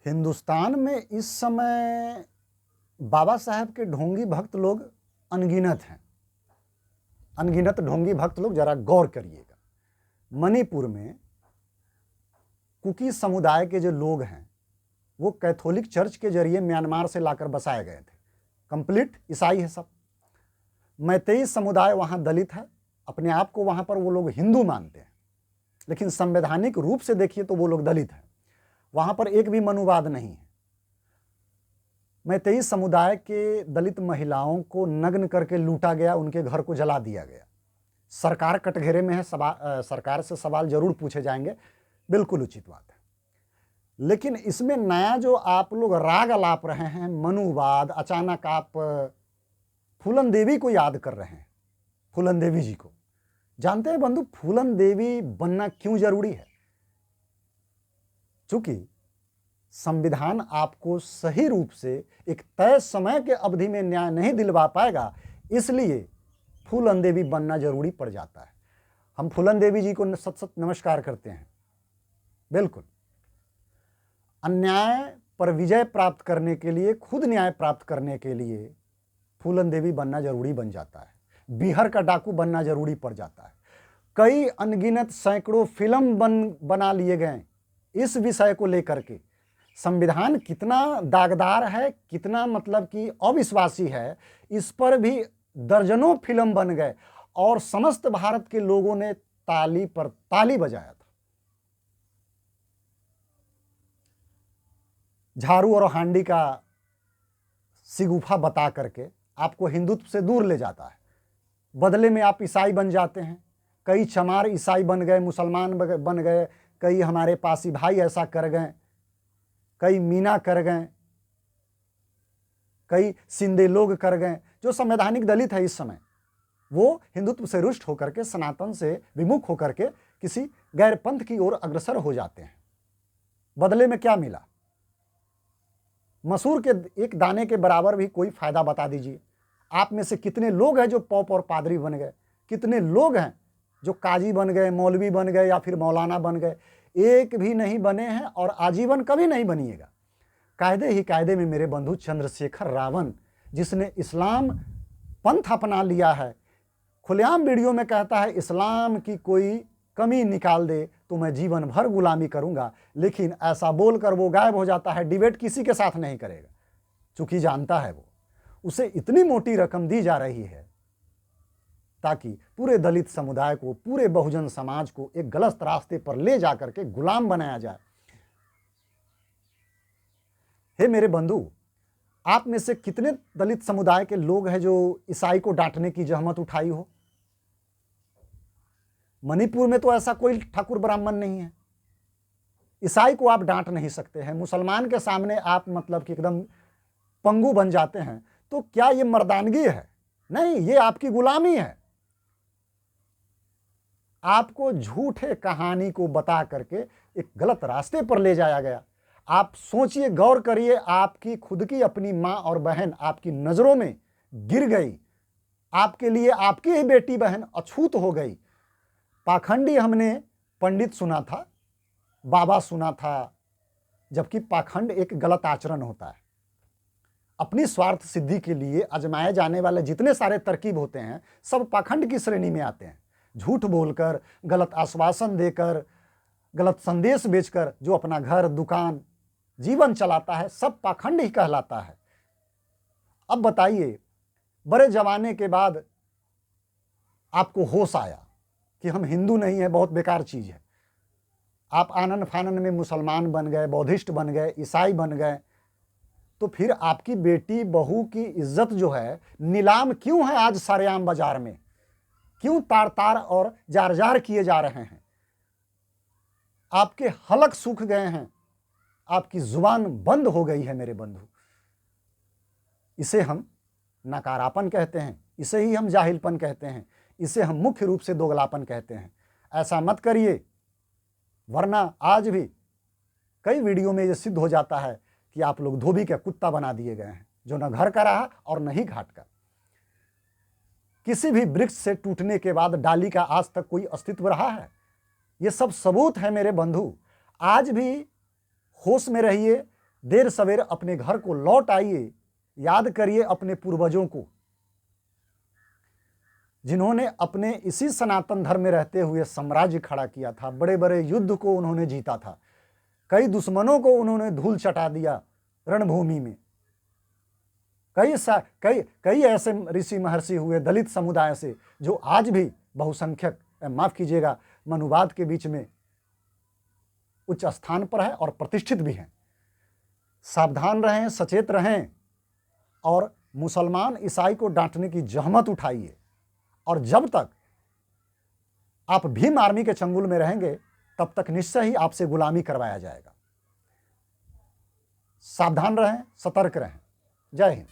हिंदुस्तान में इस समय बाबा साहब के ढोंगी भक्त लोग अनगिनत हैं। अनगिनत ढोंगी भक्त लोग, जरा गौर करिएगा। मणिपुर में कुकी समुदाय के जो लोग हैं वो कैथोलिक चर्च के जरिए म्यांमार से लाकर बसाए गए थे। कंप्लीट ईसाई है सब। मैतेई समुदाय वहाँ दलित है, अपने आप को वहाँ पर वो लोग हिंदू मानते हैं, लेकिन संवैधानिक रूप से देखिए तो वो लोग दलित हैं। वहाँ पर एक भी मनुवाद नहीं है। मैतेई समुदाय के दलित महिलाओं को नग्न करके लूटा गया, उनके घर को जला दिया गया। सरकार कटघरे में है, सरकार से सवाल जरूर पूछे जाएंगे, बिल्कुल उचित बात है। लेकिन इसमें नया जो आप लोग राग अलाप रहे हैं, मनुवाद, अचानक आप फूलन देवी को याद कर रहे हैं, फूलन देवी जी को। जानते हैं बंधु, फूलन देवी बनना क्यों जरूरी है? चूंकि संविधान आपको सही रूप से एक तय समय के अवधि में न्याय नहीं दिलवा पाएगा, इसलिए फूलन देवी बनना जरूरी पड़ जाता है। हम फूलन देवी जी को सत सत नमस्कार करते हैं। बिल्कुल, अन्याय पर विजय प्राप्त करने के लिए, खुद न्याय प्राप्त करने के लिए फूलन देवी बनना जरूरी बन जाता है। बिहार का डाकू बनना जरूरी पड़ जाता है। कई अनगिनत सैकड़ों फिल्म बना लिए गए इस विषय को लेकर के। संविधान कितना दागदार है, कितना मतलब कि अविश्वासी है, इस पर भी दर्जनों फिल्म बन गए और समस्त भारत के लोगों ने ताली पर ताली बजाया था। झाड़ू और हांडी का सिगुफा बता करके आपको हिंदुत्व से दूर ले जाता है। बदले में आप ईसाई बन जाते हैं। कई चमार ईसाई बन गए, मुसलमान बन गए, कई हमारे पासी भाई ऐसा कर गए, कई मीना कर गए, कई सिंधे लोग कर गए। जो संवैधानिक दलित है इस समय, वो हिंदुत्व से रुष्ट होकर के, सनातन से विमुख होकर के किसी गैर पंथ की ओर अग्रसर हो जाते हैं। बदले में क्या मिला? मसूर के एक दाने के बराबर भी कोई फायदा बता दीजिए। आप में से कितने लोग हैं जो पौप और पादरी बन गए? कितने लोग हैं जो काजी बन गए, मौलवी बन गए या फिर मौलाना बन गए? एक भी नहीं बने हैं और आजीवन कभी नहीं बनिएगा। कायदे ही कायदे में मेरे बंधु चंद्रशेखर रावण, जिसने इस्लाम पंथ अपना लिया है, खुलेआम वीडियो में कहता है इस्लाम की कोई कमी निकाल दे तो मैं जीवन भर गुलामी करूंगा, लेकिन ऐसा बोलकर वो गायब हो जाता है। डिबेट किसी के साथ नहीं करेगा, चूंकि जानता है वो उसे इतनी मोटी रकम दी जा रही है ताकि पूरे दलित समुदाय को, पूरे बहुजन समाज को एक गलत रास्ते पर ले जाकर के गुलाम बनाया जाए। हे मेरे बंधु, आप में से कितने दलित समुदाय के लोग हैं जो ईसाई को डांटने की जहमत उठाई हो? मणिपुर में तो ऐसा कोई ठाकुर ब्राह्मण नहीं है। ईसाई को आप डांट नहीं सकते हैं। मुसलमान के सामने आप मतलब कि एकदम पंगु बन जाते हैं। तो क्या ये मर्दानगी है? नहीं, ये आपकी गुलामी है। आपको झूठे कहानी को बता करके एक गलत रास्ते पर ले जाया गया। आप सोचिए, गौर करिए, आपकी खुद की अपनी माँ और बहन आपकी नजरों में गिर गई। आपके लिए आपकी ही बेटी बहन अछूत हो गई। पाखंडी हमने पंडित सुना था, बाबा सुना था, जबकि पाखंड एक गलत आचरण होता है। अपनी स्वार्थ सिद्धि के लिए आजमाए जाने वाले जितने सारे तरकीब होते हैं सब पाखंड की श्रेणी में आते हैं। झूठ बोलकर, गलत आश्वासन देकर, गलत संदेश बेचकर जो अपना घर, दुकान, जीवन चलाता है, सब पाखंड ही कहलाता है। अब बताइए, बड़े जमाने के बाद आपको होश आया कि हम हिंदू नहीं है, बहुत बेकार चीज है। आप आनन फानन में मुसलमान बन गए, बौद्धिस्ट बन गए, ईसाई बन गए, तो फिर आपकी बेटी बहू की इज्जत जो है नीलाम क्यों है आज सरेआम बाजार में? क्यों तार तार और जार जार किए जा रहे हैं? आपके हलक सूख गए हैं, आपकी जुबान बंद हो गई है मेरे बंधु। इसे हम नकारापन कहते हैं, इसे ही हम जाहिलपन कहते हैं, इसे हम मुख्य रूप से दोगलापन कहते हैं। ऐसा मत करिए, वरना आज भी कई वीडियो में यह सिद्ध हो जाता है कि आप लोग धोबी के कुत्ता बना दिए गए हैं, जो न घर का रहा और न ही घाट का। किसी भी वृक्ष से टूटने के बाद डाली का आज तक कोई अस्तित्व रहा है? ये सब सबूत है मेरे बंधु। आज भी होश में रहिए, देर सवेर अपने घर को लौट आइए, याद करिए अपने पूर्वजों को, जिन्होंने अपने इसी सनातन धर्म में रहते हुए साम्राज्य खड़ा किया था, बड़े बड़े युद्ध को उन्होंने जीता था, कई दुश्मनों को उन्होंने धूल चटा दिया रणभूमि में। कई ऐसे ऋषि महर्षि हुए दलित समुदाय से जो आज भी बहुसंख्यक, माफ कीजिएगा, मनुवाद के बीच में उच्च स्थान पर है और प्रतिष्ठित भी हैं। सावधान रहें, सचेत रहें और मुसलमान ईसाई को डांटने की जहमत उठाइए। और जब तक आप भीम आर्मी के चंगुल में रहेंगे तब तक निश्चय ही आपसे गुलामी करवाया जाएगा। सावधान रहें, सतर्क रहें। जय हिंद।